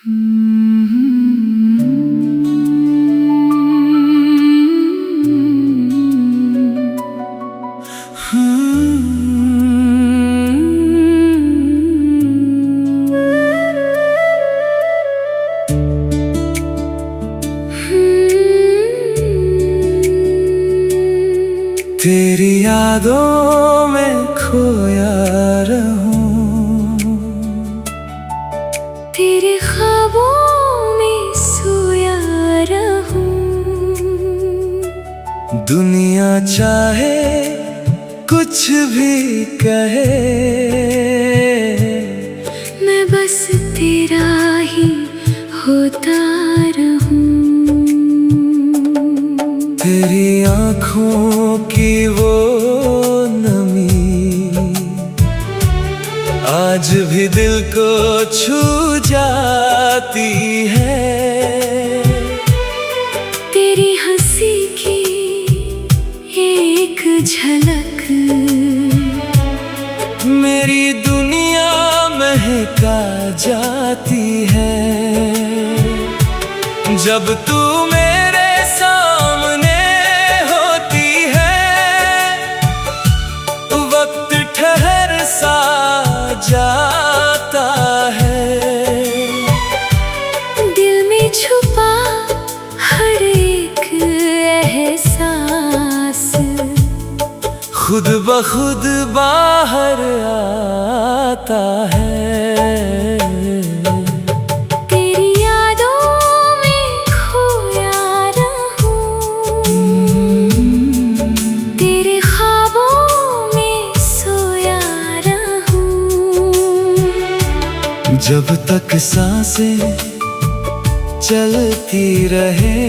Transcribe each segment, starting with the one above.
तेरी यादों में खोया रहूं, तेरे ख्वाबों में सोया रहूं। दुनिया चाहे कुछ भी कहे, मैं बस तेरा ही होता रहूं। तेरी आँखों की वो नमी आज भी दिल को छू जाती है। तेरी हंसी की एक झलक मेरी दुनिया महका जाती है। जब तू मेरे सामने होती है, वक्त ठहर सा जाता है। दिल में छुपा हर एक एहसास खुद ब खुद बाहर आता है। तेरी यादों में खोया रहूं, तेरे ख्वाबों में सोया रहूं। जब तक सांसें चलती रहे,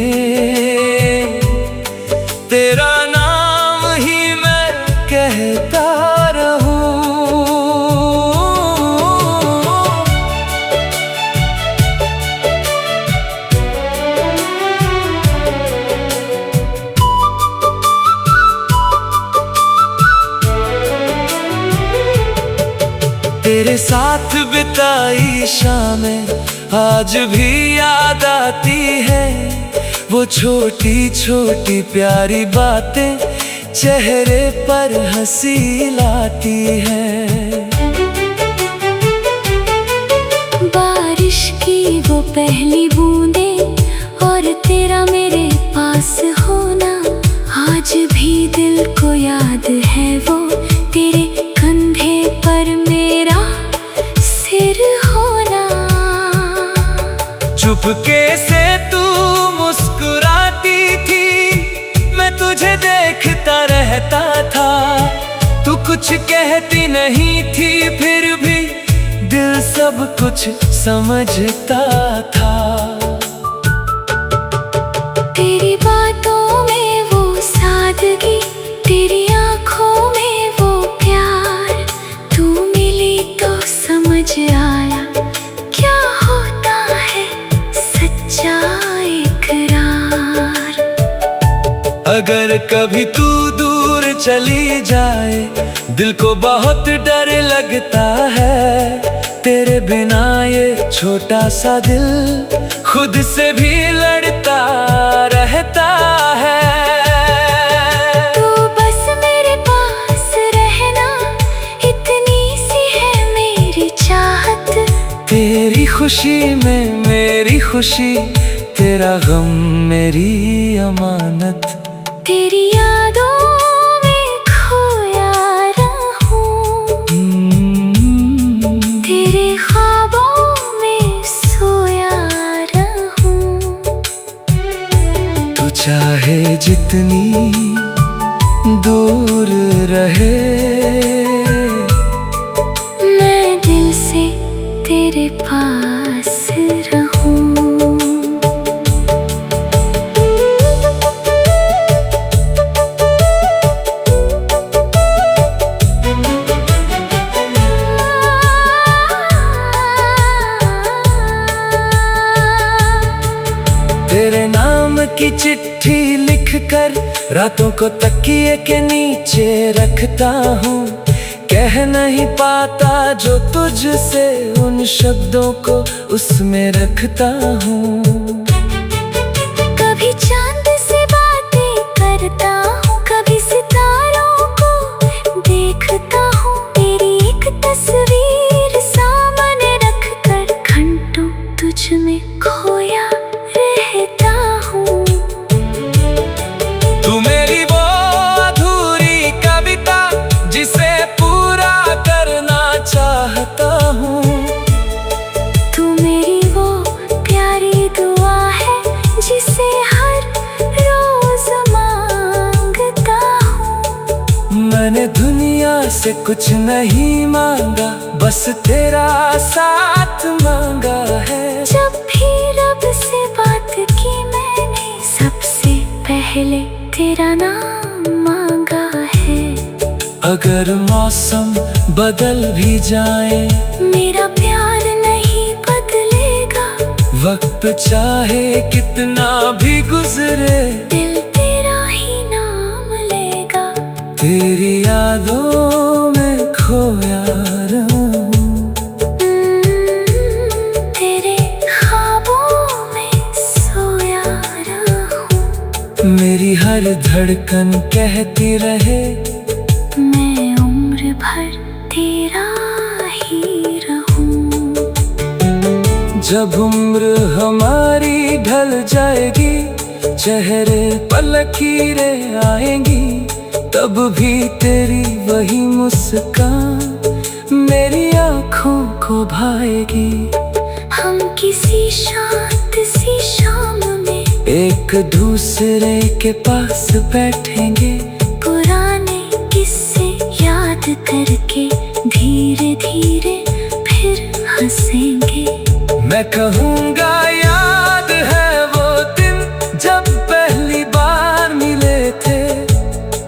तेरा नाम ही मैं कहता रहूं। तेरे साथ बिताई शामें आज भी याद आती है। वो छोटी छोटी प्यारी बातें चेहरे पर हंसी लाती है। बारिश की वो पहली बूंदें और तेरा मेरे पास होना, आज भी दिल को याद है वो तेरे कंधे पर मेरा सिर होना। चुपके से तू मुस्कुराती थी, मैं तुझे देखता रहता था। तू कुछ कहती नहीं थी, फिर भी दिल सब कुछ समझता था। तेरी बातों में वो सादगी, तेरी आँखों में वो प्यार, तू मिली तो समझ आया क्या होता है सच्चा इकरार। अगर कभी तू दूर चली जाए, दिल को बहुत डर लगता है। तेरे बिना ये छोटा सा दिल खुद से भी लड़ता रहता है। तू बस मेरे पास रहना, इतनी सी है मेरी चाहत। तेरी खुशी में मेरी खुशी, तेरा गम मेरी अमानत। तेरी यादों में खोया रहूं, तेरे ख्वाबों में सोया रहूं। तू चाहे जितनी दूर रहे, मैं दिल से तेरे पास रहूं। तेरे नाम की चिट्ठी लिखकर रातों को तकिए के नीचे रखता हूँ। कह नहीं पाता जो तुझसे, उन शब्दों को उसमें रखता हूँ। कभी चांद से बातें करता हूँ, कभी सितारों को देखता हूँ। तेरी एक तस्वीर सामने रखकर घंटों तुझ में खोया रहता हूँ। तू मेरी वो अधूरी कविता जिसे पूरा करना चाहता हूँ। तू मेरी वो प्यारी दुआ है जिसे हर रोज मांगता हूँ। मैंने दुनिया से कुछ नहीं मांगा, बस तेरा साथ मांगा है। जब भी रब से बात की मैंने, सबसे पहले तेरा नाम मांगा है। अगर मौसम बदल भी जाए, मेरा प्यार नहीं बदलेगा। वक्त चाहे कितना भी गुजरे, दिल तेरा ही नाम लेगा। तेरी यादों में खोया रहूं। तेरे ख्वाबों में सोया रहूं। मेरी हर धड़कन कहती रहे, मैं उम्र भर तेरा ही रहूं। जब उम्र हमारी ढल जाएगी, चेहरे पर लकीरें आएंगी, तब भी तेरी वही मुस्कान मेरी आँखों को भाएगी। हम किसी शांत सी शाम में एक दूसरे के पास बैठेंगे, पुराने किस्से याद करके धीरे धीरे फिर हंसेंगे। मैं कहूँगा याद है वो दिन जब पहली बार मिले थे।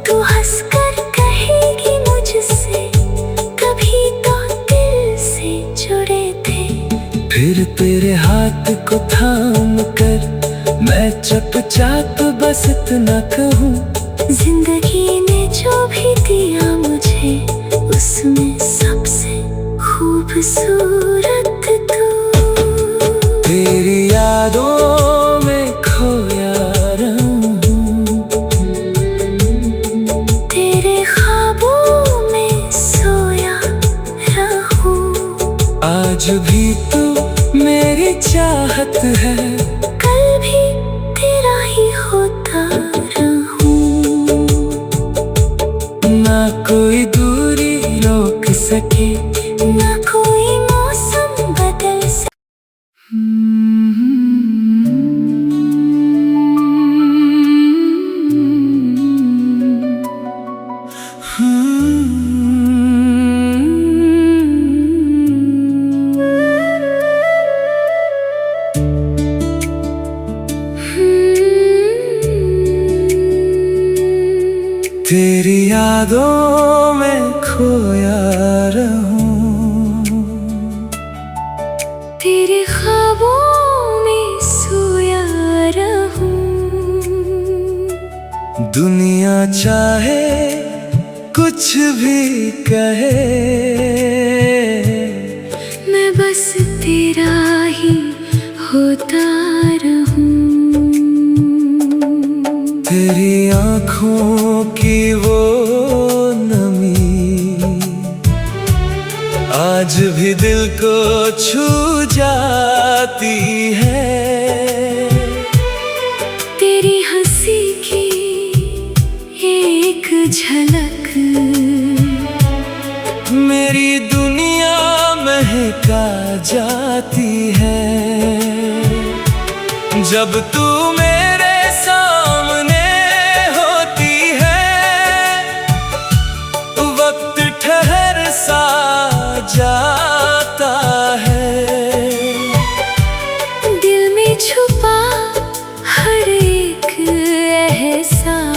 तू हंसकर कहेगी मुझसे, कभी तो दिल से जुड़े थे। फिर तेरे हाथ को थाम कर मैं चुपचाप बस इतना कहूँ, जिंदगी ने जो भी दिया मुझे, उसमें सबसे खूबसूरत तू। तेरी यादों में खोया रहूं। तेरे ख्वाबों में सोया रहूं। आज भी तू मेरी चाहत है, कल भी तेरा ही होता रहूं। ना कोई दूरी रोक सके, ना कोई मौसम बदल सके। तेरी यादों में खोया रहूं। तेरे ख्वाबों में सोया रहूं। दुनिया चाहे कुछ भी कहे, मैं बस तेरा ही होता रहूं। तेरी आँखों की वो नमी आज भी दिल को छू जाती है। तेरी हंसी की एक झलक मेरी दुनिया महका जाती है। जब तू मेरे सामने होती है, वक्त ठहर सा जाता है। दिल में छुपा हर एक एहसास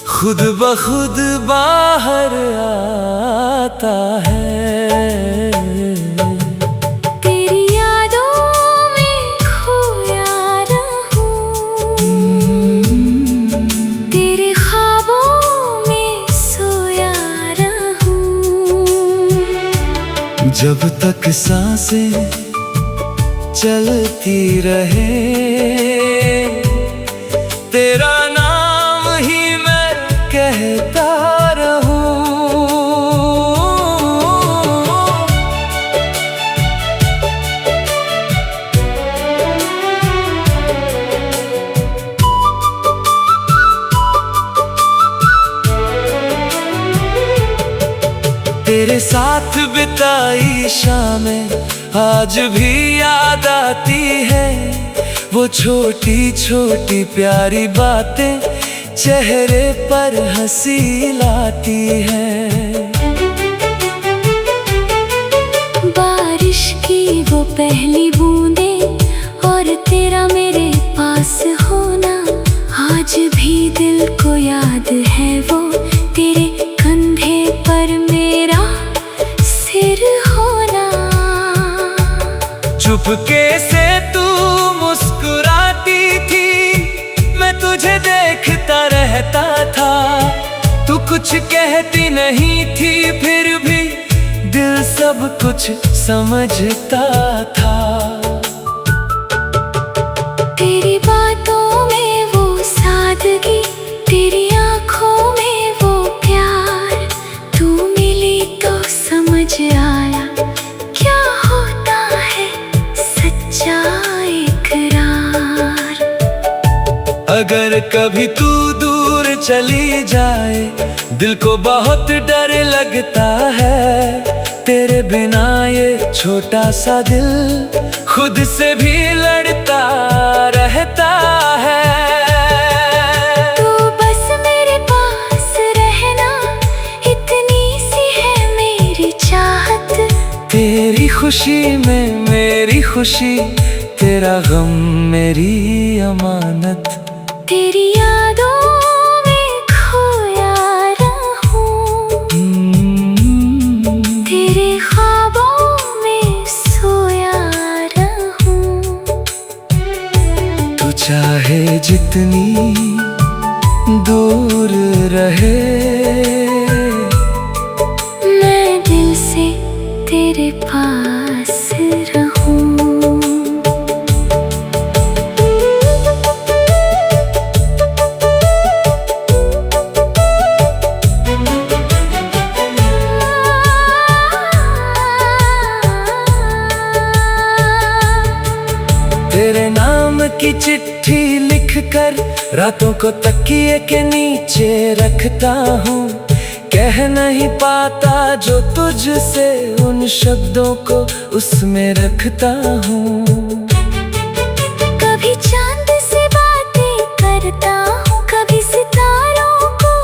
खुद ब खुद बाहर आता है। तेरी यादों में खोया रहूं। तेरे ख्वाबों में सोया जब तक सांसें चलती रहे, तेरा नाम ही मैं कहता रहूं। तेरे साथ बिताई शामें आज भी याद आती है, वो छोटी छोटी प्यारी बातें चेहरे पर हंसी लाती है। बारिश की वो पहली बूंदें और तेरा मेरे पास होना, आज भी दिल को याद है वो तेरे कंधे पर मेरा सिर होना। चुपके से तू मुस्कुराती थी, मैं तुझे देखता रहता था। तू कुछ कहती नहीं थी, फिर भी दिल सब कुछ समझता था। तेरी बातों में वो सादगी, तेरी आंखों में वो प्यार, तू मिली तो समझ आया क्या होता है सच्चा इकरार। अगर कभी तू दूर चली जाए, दिल को बहुत डर लगता है। तेरे बिना ये छोटा सा दिल खुद से भी लड़ता रहता है। तू बस मेरे पास रहना, इतनी सी है मेरी चाहत। तेरी खुशी में मेरी खुशी, तेरा गम मेरी अमानत। तेरी यादों में खोया रहूं, तेरे ख्वाबों में सोया रहूं। तू चाहे जितनी दूर रहे, मैं दिल से तेरे पास रहूं। तेरे नाम की चिट्ठी लिखकर रातों को तकिए के नीचे रखता हूँ। कह नहीं पाता जो तुझसे, उन शब्दों को उसमें रखता हूँ। कभी चांद से बातें करता हूँ, कभी सितारों को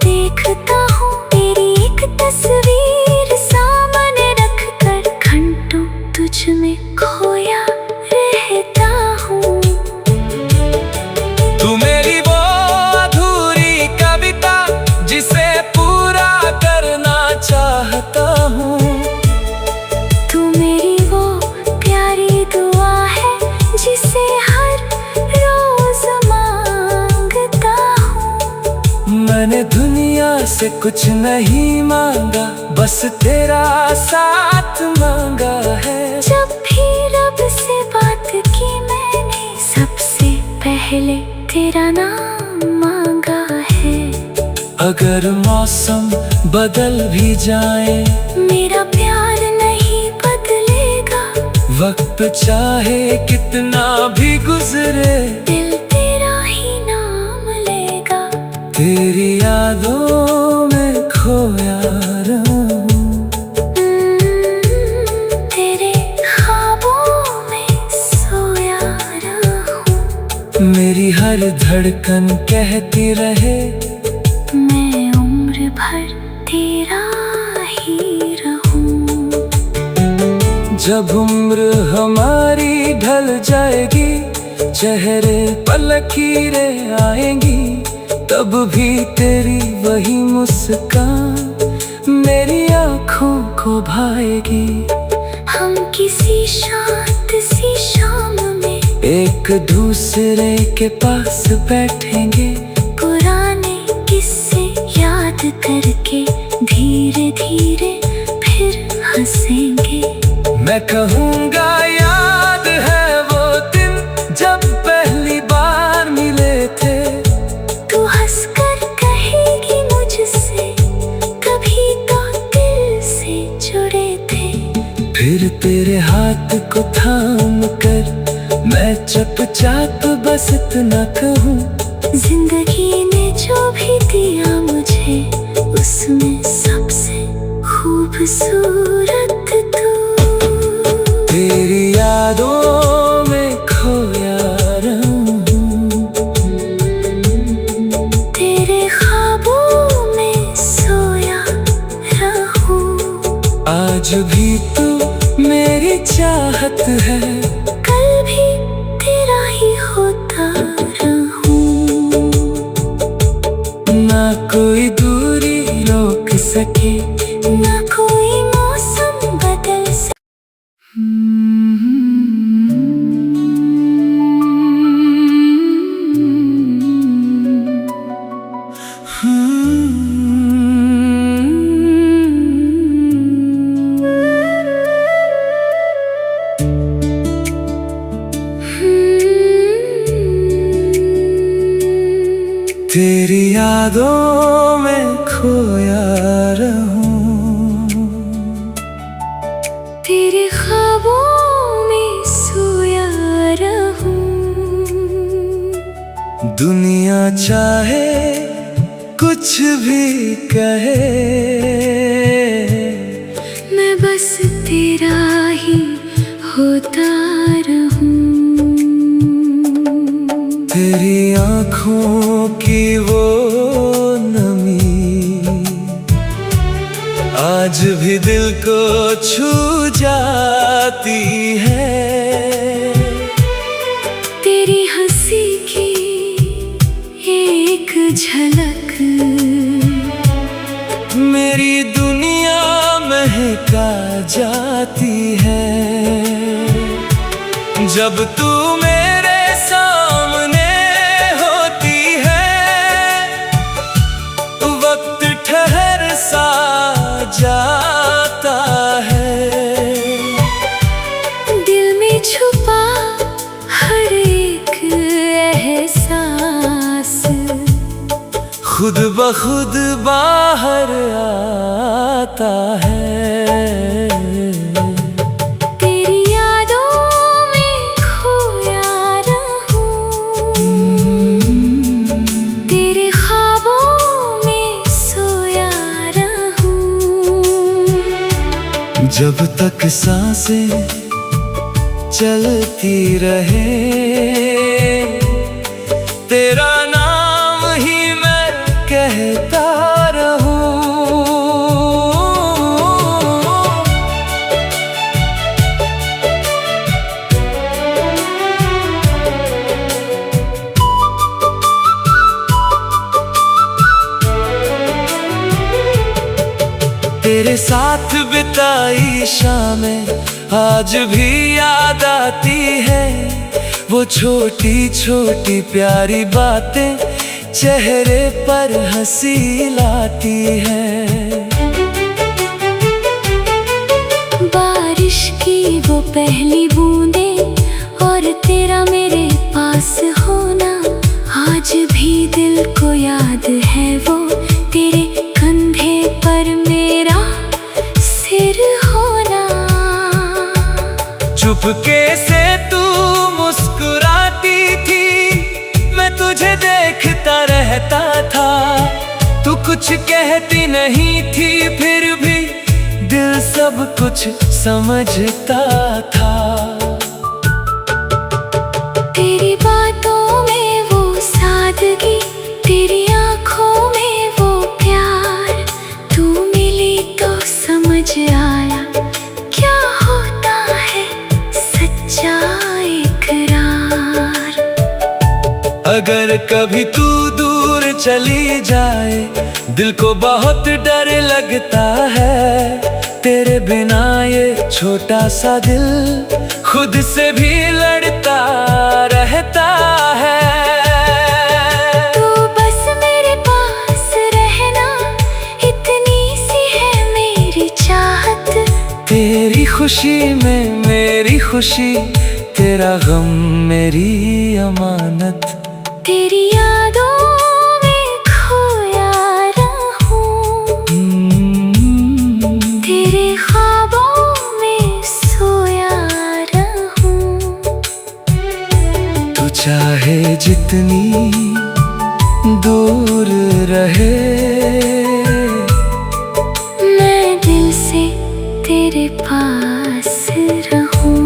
देखता हूँ। तेरी एक तस्वीर सामने रखकर घंटों तुझ में खोया रहता हूँ। तू मेरी वो अधूरी कविता जिसे पूरा करना चाहता हूँ। तू मेरी वो प्यारी दुआ है जिसे हर रोज मांगता हूँ। मैंने दुनिया से कुछ नहीं मांगा, बस तेरा साथ मांगा है। जब भी रब से बात की मैंने, सबसे पहले तेरा नाम मांगा है। अगर मौसम बदल भी जाए, मेरा प्यार नहीं बदलेगा। वक्त चाहे कितना भी गुजरे, दिल तेरा ही नाम लेगा। तेरी यादों में खोया रहूं। तेरे ख्वाबों में सोया रहूं। मेरी हर धड़कन कहती रहे, मैं उम्र भर तेरा ही रहूं। जब उम्र हमारी ढल जाएगी, चेहरे पर लकीरें आएंगी, तब भी तेरी वही मुस्कान मेरी आँखों को भाएगी। हम किसी शांत सी शाम में एक दूसरे के पास बैठेंगे, पुराने किस्से याद करके धीरे धीरे फिर हंसेंगे। मैं कहूँगा याद है वो दिन जब पहली बार मिले थे। तू हंसकर कहेगी मुझसे कभी तो दिल से जुड़े थे। फिर तेरे हाथ को थाम कर मैं चुपचाप बस इतना कहूँ, जिंदगी ने जो भी दिया मुझे उसमें सबसे खूबसूरत तू। तेरी यादों में खोया रहूं, तेरे ख्वाबों में सोया रहूं। आज भी तू मेरी चाहत है, कल भी तेरा ही होता रहूं। ना कोई दूरी रोक सके, ना कोई मौसम बदल सके। तेरी यादों में खोया रहूं, तेरे ख्वाबों में सोया रहूं। दुनिया चाहे कुछ भी कहे, मैं बस तेरा ही होता रहूं। तेरी आँखों की वो नमी आज भी दिल को छू जाती है। तेरी हंसी की एक झलक मेरी दुनिया महका जाती है। जब तू मेरे सामने होती है, वक्त ठहर सा जाता है। दिल में छुपा हर एक एहसास खुद ब खुद बाहर आता है। तेरी यादों में खोया रहूं, तेरे ख्वाबों में सोया रहूं। जब तक सांसें चलती रहे, तेरा नाम ही मैं कहता रहूं। तेरे साथ बिताई शामें आज भी याद आती है। वो छोटी छोटी प्यारी बातें चेहरे पर हंसी लाती है। बारिश की वो पहली बूंदें और तेरा मेरे पास होना, आज भी दिल को याद है वो तेरे कंधे पर मेरा सिर होना। चुपके से तू मुस्कुराती थी, मैं तुझे देखता रहता था। तू कुछ कहती नहीं थी, फिर भी दिल सब कुछ समझता था। तेरी बातों में वो सादगी, तेरी आंखों में वो प्यार, तू मिली तो समझ आया क्या होता है सच्चा इकरार। अगर कभी तू दूर चली जाए, दिल को बहुत डर लगता है। तेरे बिना ये छोटा सा दिल खुद से भी लड़ता रहता है। तू बस मेरे पास रहना, इतनी सी है मेरी चाहत। खुशी में मेरी खुशी, तेरा गम मेरी अमानत। तेरी यादों में खोया रहूं, तेरे ख्वाबों में सोया रहूं। तू चाहे जितनी दूर रहे, मैं दिल से तेरे पास रहूं।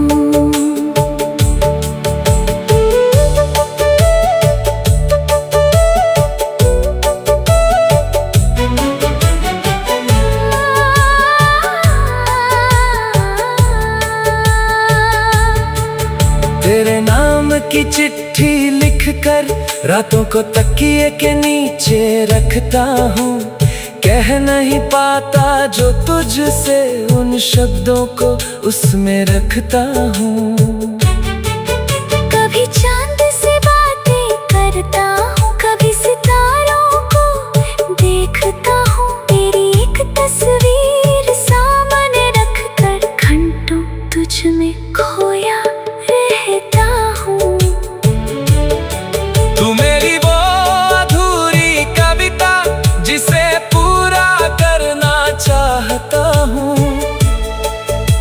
तेरे नाम की चिट्ठी लिखकर रातों को तकिए के नीचे रखता हूँ। कह नहीं पाता जो तुझसे, उन शब्दों को उसमें रखता हूँ। कभी चांद से बातें करता हूँ, कभी सितारों को देखता हूँ। तेरी एक तस्वीर सामने रखकर घंटों तुझ में खोया रहता हूँ। तू मेरी वो अधूरी कविता जिसे पूरा करना चाहता हूँ।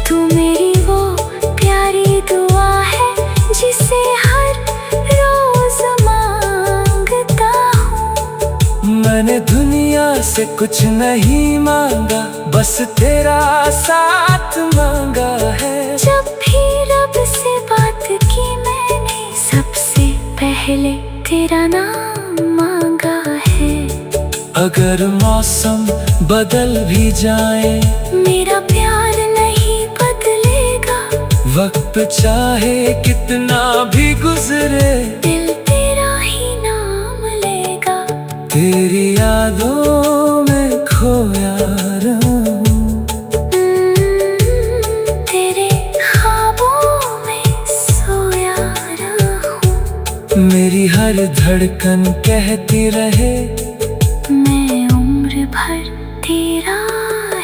तू मेरी वो प्यारी दुआ है जिसे हर रोज मांगता हूँ। मैंने दुनिया से कुछ नहीं मांगा, बस तेरा साथ मांगा है। जब भी रब से बात की मैंने, सबसे पहले तेरा नाम मांगा है। अगर मौसम बदल भी जाए, मेरा प्यार नहीं बदलेगा। वक्त चाहे कितना भी गुजरे, दिल तेरा ही नाम लेगा। तेरी यादों में खोया रहूं, तेरे ख्वाबों में सोया रहूं। मेरी हर धड़कन कहती रहे, मैं उम्र भर तेरा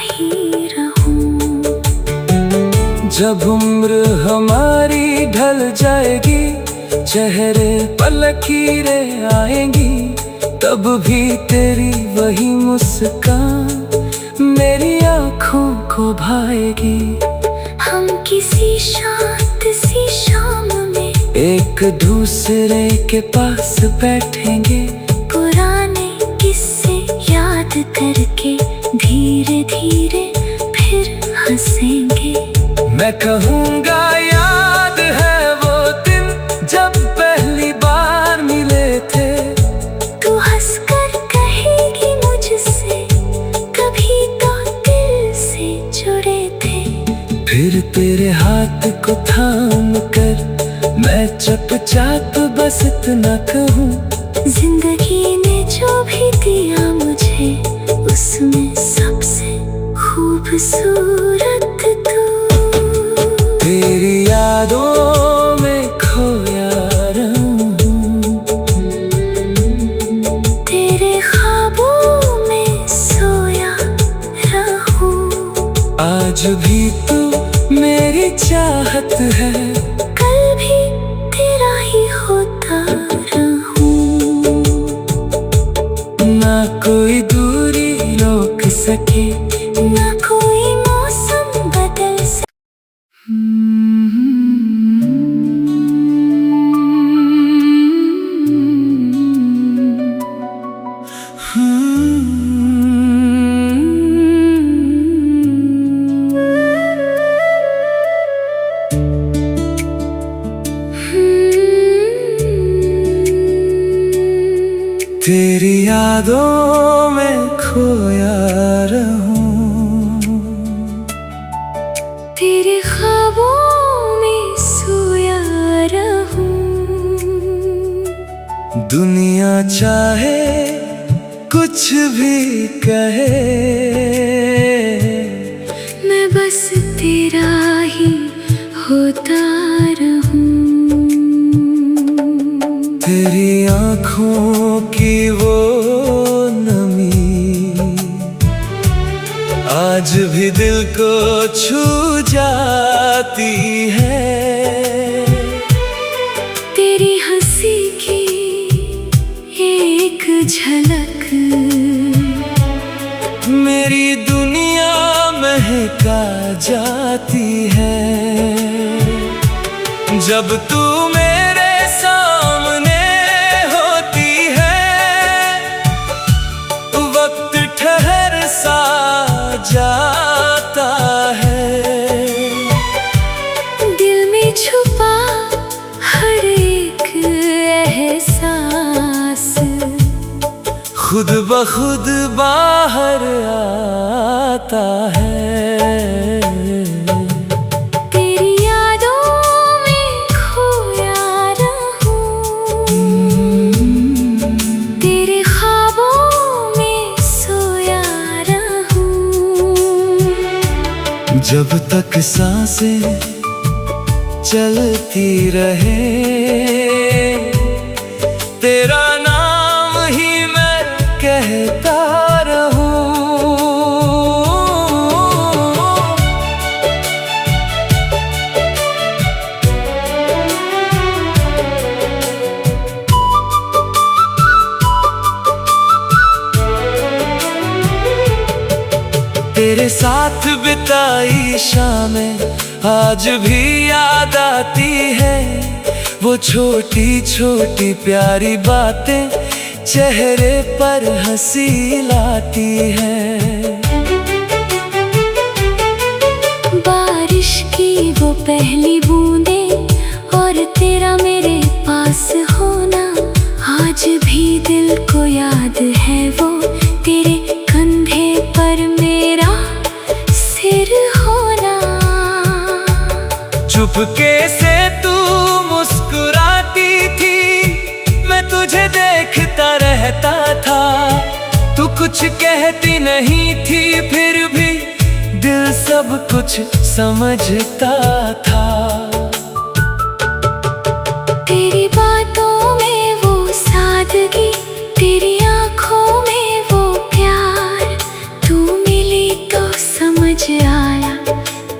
ही रहूं। जब उम्र हमारी ढल जाएगी, चेहरे पर लकीरें आएंगी, तब भी तेरी वही मुस्कान मेरी आँखों को भाएगी। हम किसी शांत सी शाम में एक दूसरे के पास बैठेंगे, पुराने किस्से याद करके धीरे धीरे फिर हंसेंगे। मैं कहूँगा याद है वो दिन जब पहली बार मिले थे। तू हंसकर कहेगी मुझसे, कभी तो दिल से जुड़े थे। फिर तेरे हाथ को थाम कर मैं चुपचाप बस इतना कहूँ, जिंदगी ने जो भी दिया मुझे, उसमें सबसे खूबसूरत तू। तेरी यादों में खोया रहूं, तेरे ख्वाबों में सोया रहूं। आज भी तू मेरी चाहत है, कल भी तेरा ही होता रहूं। ना कोई दूरी रोक सके, ना कोई मौसम बदल सके। तेरी यादों में खोया रहूं, तेरे ख्वाबों में सोया रहूं। दुनिया चाहे कुछ भी कहे, मैं बस तेरा ही होता रहूं। तेरी आँखों की वो नमी आज भी दिल को छू जा मुस्का जाती है। जब तू मेरे सामने होती है, वक्त ठहर सा जाता है। दिल में छुपा हर एक एहसास खुद ब खुद बाहर आता है। तेरी यादों में खोया रहूं, तेरे ख्वाबों में सोया रहूं। जब तक सांसें चलती रहे, तेरा नाम ही मैं कहता रहूं। तेरे साथ बिताई शामें आज भी याद आती है। वो छोटी छोटी प्यारी बातें चेहरे पर हंसी लाती है। बारिश की वो पहली बूंदें और तेरा मेरे पास होना, आज भी दिल को याद है वो तेरे कंधे पर मेरा सिर होना। चुपके से तू मुस्कुराती थी, मैं तुझे देखता रहता था। तू कुछ कहती नहीं थी, फिर भी दिल सब कुछ समझता था। तेरी बातों में वो सादगी, तेरी आंखों में वो प्यार, तू मिली तो समझ आया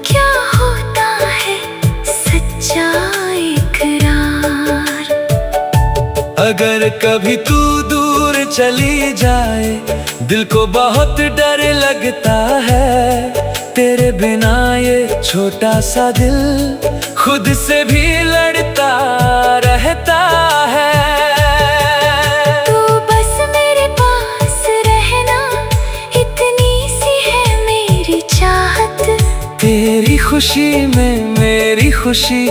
क्या होता है सच्चा इकरार। अगर कभी तू दूर चली जाए, दिल को बहुत डर लगता है। तेरे बिना ये छोटा सा दिल खुद से भी लड़ता रहता है। तू बस मेरे पास रहना, इतनी सी है मेरी चाहत। तेरी खुशी में मेरी खुशी,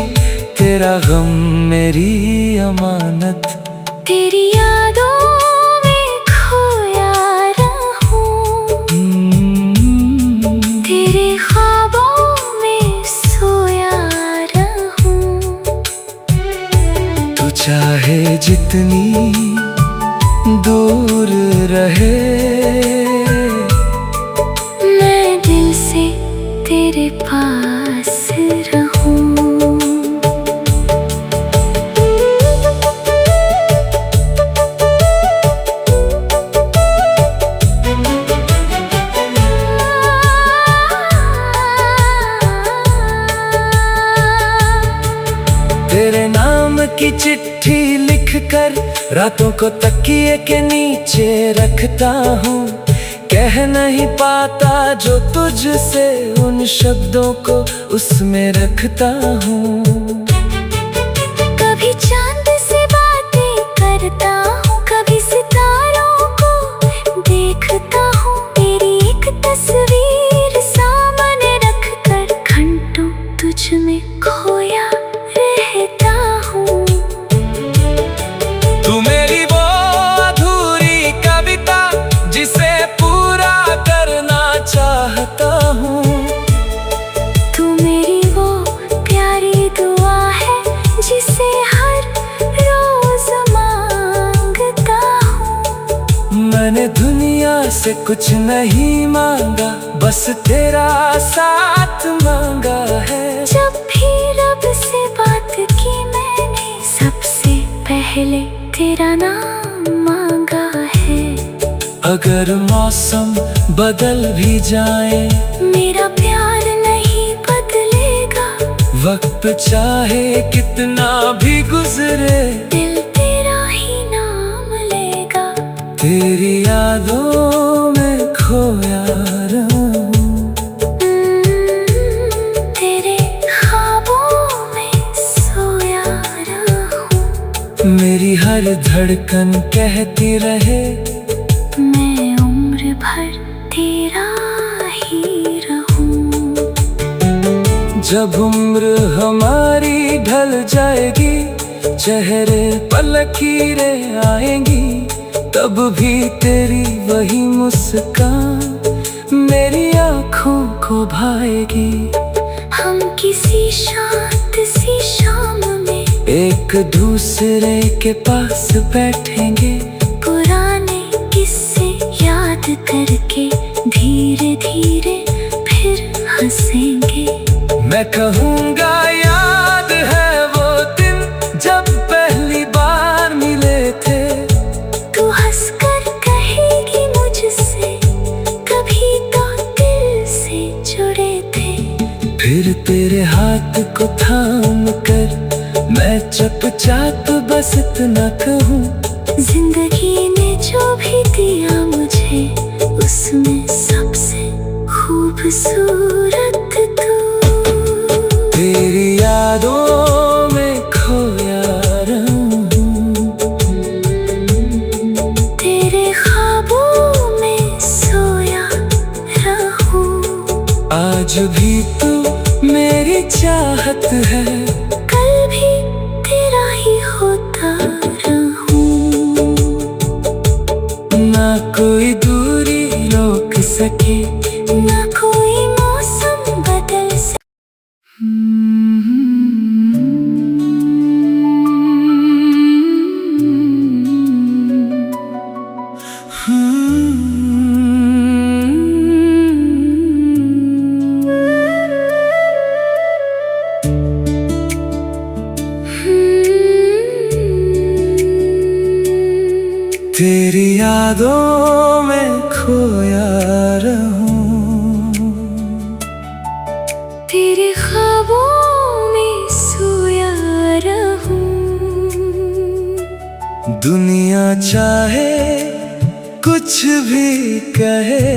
तेरा गम मेरी अमानत। तेरी यादों में खोया रहूं, तेरे ख्वाबों में सोया रहूं। तू चाहे जितनी दूर रहे, मैं दिल से तेरे पास रहूं। तेरे नाम की चिट्ठी लिखकर रातों को तकिए के नीचे रखता हूँ। कह नहीं पाता जो तुझसे, उन शब्दों को उसमें रखता हूँ। कभी चांद से बातें करता हूँ, कभी सितारों को देखता हूँ। तेरी एक तस्वीर सामने रखकर घंटों तुझ में खोया रहता हूँ। तू मेरी वो अधूरी कविता, जिसे पूरा करना चाहता हूँ। तू मेरी वो प्यारी दुआ है, जिसे हर रोज मांगता हूँ। मैंने दुनिया से कुछ नहीं मांगा, बस तेरा साथ मांगा है। जब भी रब से बात की मैंने, सबसे पहले तेरा नाम मांगा है। अगर मौसम बदल भी जाए, मेरा प्यार नहीं बदलेगा। वक्त चाहे कितना भी गुजरे, दिल तेरा ही नाम लेगा। तेरी यादों में खोया रहूं। हर धड़कन कहती रहे मैं उम्र भर तेरा ही रहूं। जब उम्र हमारी ढल जाएगी, चेहरे पर लकीरें आएंगी, तब भी तेरी वही मुस्कान मेरी आँखों को भाएगी। हम किसी शांत सी शाम में एक दूसरे के पास बैठेंगे, पुराने किस्से याद करके धीरे धीरे फिर हंसेंगे। मैं कहूँगा याद है वो दिन जब पहली बार मिले थे। तू हंसकर कहेगी मुझसे कभी तो दिल से जुड़े थे। फिर तेरे हाथ को थाम कर मैं चुपचाप बस इतना कहूँ, जिंदगी ने जो भी दिया मुझे उसमें सबसे खूबसूरत तू। तेरी यादों में खोया रहूं, तेरे ख्वाबों में सोया रहूं। आज भी तू मेरी चाहत है, कल भी तेरा ही होता रहूं। ना कोई दूरी रोक सके, ना कोई मौसम बदल सके। तेरी यादों में खोया रहूं, तेरे ख्वाबों में सोया रहूं। दुनिया चाहे कुछ भी कहे,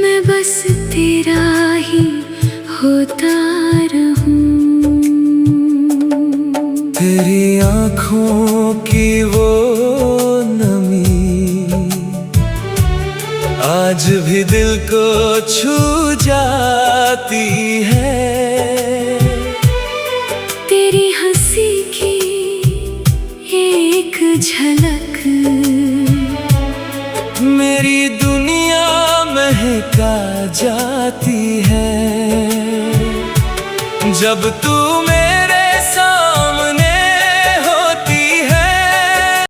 मैं बस तेरा ही होता रहूं। तेरी आँखों की वो नमी आज भी दिल को छू जाती है। तेरी हंसी की एक झलक मेरी दुनिया महका जाती है। जब तू